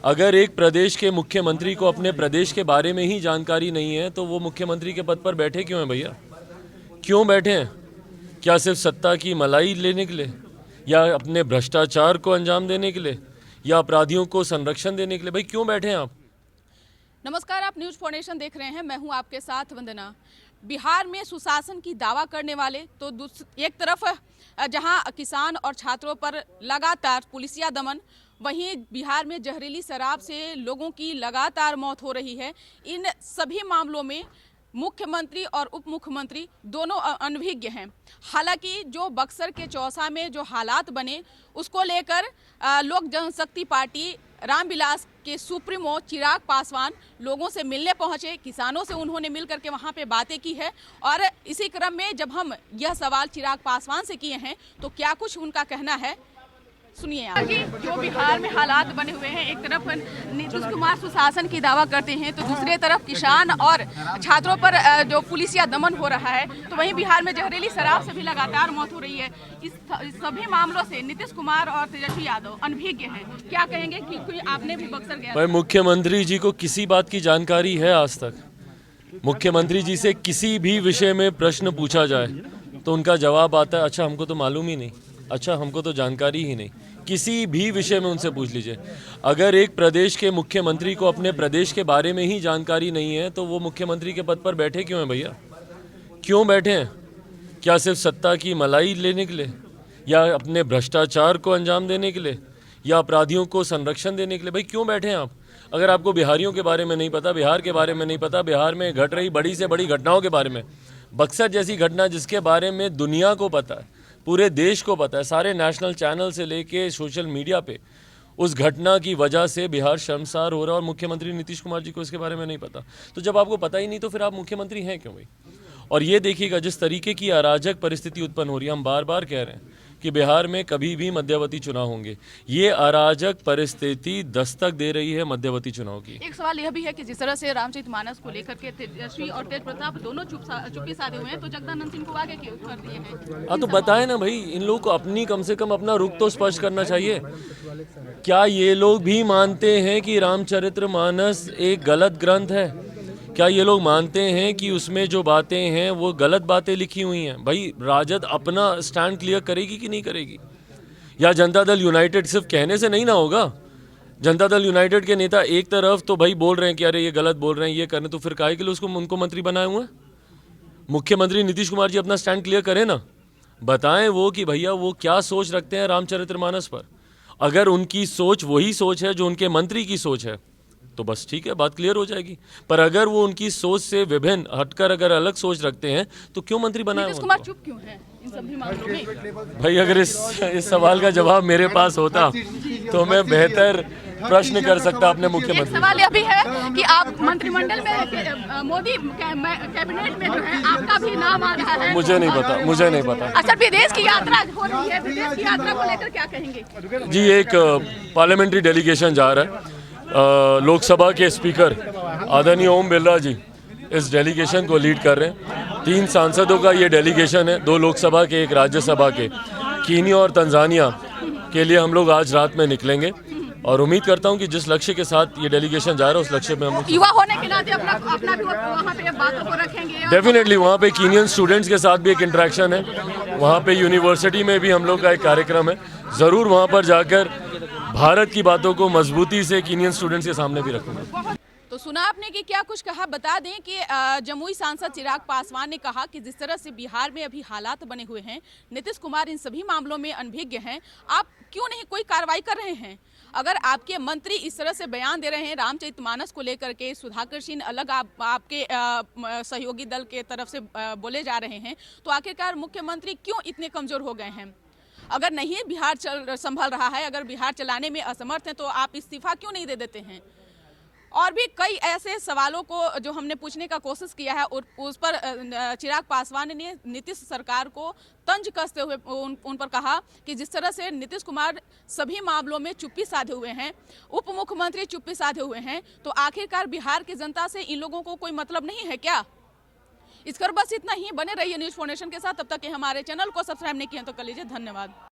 अगर एक प्रदेश के मुख्यमंत्री को अपने प्रदेश के बारे में ही जानकारी नहीं है तो वो मुख्यमंत्री के पद पर बैठे क्यों हैं भैया? क्यों बैठे हैं? क्या सिर्फ सत्ता की मलाई लेने के लिए, या अपने भ्रष्टाचार को अंजाम देने के लिए, या अपराधियों को संरक्षण देने के लिए? भाई क्यों बैठे हैं आप? नमस्कार, आप न्यूज फॉर देख रहे हैं। मैं हूं आपके साथ वंदना। बिहार में सुशासन की दावा करने वाले तो एक तरफ जहां किसान और छात्रों पर लगातार पुलिसिया दमन, वहीं बिहार में जहरीली शराब से लोगों की लगातार मौत हो रही है। इन सभी मामलों में मुख्यमंत्री और उप मुख्यमंत्री दोनों अनभिज्ञ हैं। हालांकि जो बक्सर के चौसा में जो हालात बने उसको लेकर लोक जनशक्ति पार्टी रामविलास के सुप्रीमो चिराग पासवान लोगों से मिलने पहुंचे। किसानों से उन्होंने मिलकर के वहां पे बातें की है और इसी क्रम में जब हम यह सवाल चिराग पासवान से किए हैं तो क्या कुछ उनका कहना है, सुनिए आप। जो बिहार में हालात बने हुए हैं, एक तरफ नीतीश कुमार सुशासन की दावा करते हैं तो दूसरी तरफ किसान और छात्रों पर जो पुलिसिया दमन हो रहा है, तो वहीं बिहार में जहरीली शराब से भी लगातार मौत हो रही है। इस सभी मामलों से नीतीश कुमार और तेजस्वी यादव अनभिज्ञ हैं। क्या कहेंगे कि आपने भी बक्सर गया? भाई मुख्यमंत्री जी को किसी बात की जानकारी है आज तक? मुख्यमंत्री जी से किसी भी विषय में प्रश्न पूछा जाए तो उनका जवाब आता है, अच्छा हमको तो मालूम ही नहीं, अच्छा हमको तो जानकारी ही नहीं। किसी भी विषय में उनसे पूछ लीजिए। अगर एक प्रदेश के मुख्यमंत्री को अपने प्रदेश के बारे में ही जानकारी नहीं है तो वो मुख्यमंत्री के पद पर बैठे क्यों हैं भैया? क्यों बैठे हैं? क्या सिर्फ सत्ता की मलाई लेने के लिए, या अपने भ्रष्टाचार को अंजाम देने के लिए, या अपराधियों को संरक्षण देने के लिए? भाई क्यों बैठे हैं आप? अगर आपको बिहारियों के बारे में नहीं पता, बिहार के बारे में नहीं पता, बिहार में घट रही बड़ी से बड़ी घटनाओं के बारे में, बक्सर जैसी घटना जिसके बारे में दुनिया को पता है, पूरे देश को पता है, सारे नेशनल चैनल से लेके सोशल मीडिया पे, उस घटना की वजह से बिहार शर्मसार हो रहा है और मुख्यमंत्री नीतीश कुमार जी को इसके बारे में नहीं पता। तो जब आपको पता ही नहीं तो फिर आप मुख्यमंत्री हैं क्यों भाई? और ये देखिएगा जिस तरीके की अराजक परिस्थिति उत्पन्न हो रही है, हम बार बार कह रहे हैं कि बिहार में कभी भी मध्यवर्ती चुनाव होंगे। ये अराजक परिस्थिति दस्तक दे रही है मध्यवर्ती चुनाव की। एक सवाल यह भी है कि जिस तरह से रामचरितमानस को लेकर के तेजस्वी और तेज प्रताप दोनों चुप्पी साधे हुए हैं, तो जगदानंद सिंह को आगे क्यों कर दिए हैं? हाँ तो बताए ना भाई, इन लोगों को अपनी कम से कम अपना रुख तो स्पष्ट करना चाहिए। क्या ये लोग भी मानते हैं कि रामचरितमानस एक गलत ग्रंथ है? क्या ये लोग मानते हैं कि उसमें जो बातें हैं वो गलत बातें लिखी हुई हैं? भाई राजद अपना स्टैंड क्लियर करेगी कि नहीं करेगी? या जनता दल यूनाइटेड सिर्फ कहने से नहीं ना होगा? जनता दल यूनाइटेड के नेता एक तरफ तो भाई बोल रहे हैं कि अरे ये गलत बोल रहे हैं, ये करने, तो फिर काहे के लिए उनको मंत्री बनाए हुए हैं? मुख्यमंत्री नीतीश कुमार जी अपना स्टैंड क्लियर करें ना, बताएं वो कि भैया वो क्या सोच रखते हैं रामचरितमानस पर। अगर उनकी सोच वही सोच है जो उनके मंत्री की सोच है तो बस ठीक है, बात क्लियर हो जाएगी। पर अगर वो उनकी सोच से विभिन्न हटकर अगर अलग सोच रखते हैं तो क्यों मंत्री बनाए? नीतीश कुमार चुप क्यों है इन सभी मामलों में? भाई अगर इस सवाल का जवाब मेरे पास होता तो मैं बेहतर प्रश्न कर सकता अपने मुख्यमंत्री। सवाल यह भी है कि आप मंत्रिमंडल में, मोदी कैबिनेट में जो है आपका भी नाम आ रहा है। मुझे नहीं पता, मुझे नहीं पता। अच्छा, विदेश की यात्रा हो रही है, विदेश की यात्रा को लेकर क्या कहेंगे? जी, एक पार्लियामेंट्री डेलीगेशन जा रहा है। लोकसभा के स्पीकर आदरणीय ओम बिरला जी इस डेलीगेशन को लीड कर रहे हैं। 3 सांसदों का ये डेलीगेशन है, 2 लोकसभा के, 1 राज्यसभा के। कीनिया और तंजानिया के लिए हम लोग आज रात में निकलेंगे और उम्मीद करता हूं कि जिस लक्ष्य के साथ ये डेलीगेशन जा रहा है उस लक्ष्य में हम युवा होने के नाते अपना भी वहाँ पे बातों को रखेंगे। डेफिनेटली वहाँ पे कीनियन स्टूडेंट्स के साथ भी एक इंटरेक्शन है, वहाँ पे यूनिवर्सिटी में भी हम लोग का एक कार्यक्रम है। ज़रूर वहाँ पर जाकर भारत की बातों को मजबूती से कीनियन स्टूडेंट्स के सामने भी रखूंगा। तो सुना आपने कि क्या कुछ कहा। बता दें कि जमुई सांसद चिराग पासवान ने कहा कि जिस तरह से बिहार में अभी हालात बने हुए हैं, नीतीश कुमार इन सभी मामलों में अनभिज्ञ हैं। आप क्यों नहीं कोई कार्रवाई कर रहे हैं? अगर आपके मंत्री इस तरह से बयान दे रहे हैं रामचरितमानस को लेकर के, सुधाकर सिंह अलग आपके सहयोगी दल के तरफ से बोले जा रहे हैं, तो आखिरकार मुख्यमंत्री क्यों इतने कमजोर हो गए हैं? अगर नहीं बिहार संभल रहा है, अगर बिहार चलाने में असमर्थ है, तो आप इस्तीफा क्यों नहीं दे देते हैं? और भी कई ऐसे सवालों को जो हमने पूछने का कोशिश किया है और उस पर चिराग पासवान ने नीतीश सरकार को तंज कसते हुए उन पर कहा कि जिस तरह से नीतीश कुमार सभी मामलों में चुप्पी साधे हुए हैं, उप मुख्यमंत्री चुप्पी साधे हुए हैं, तो आखिरकार बिहार की जनता से इन लोगों को कोई मतलब नहीं है क्या? इस कर बस इतना ही। बने रहिए न्यूज़ फॉर नेशन के साथ। तब तक के हमारे चैनल को सब्सक्राइब नहीं किया तो कर लीजिए। धन्यवाद।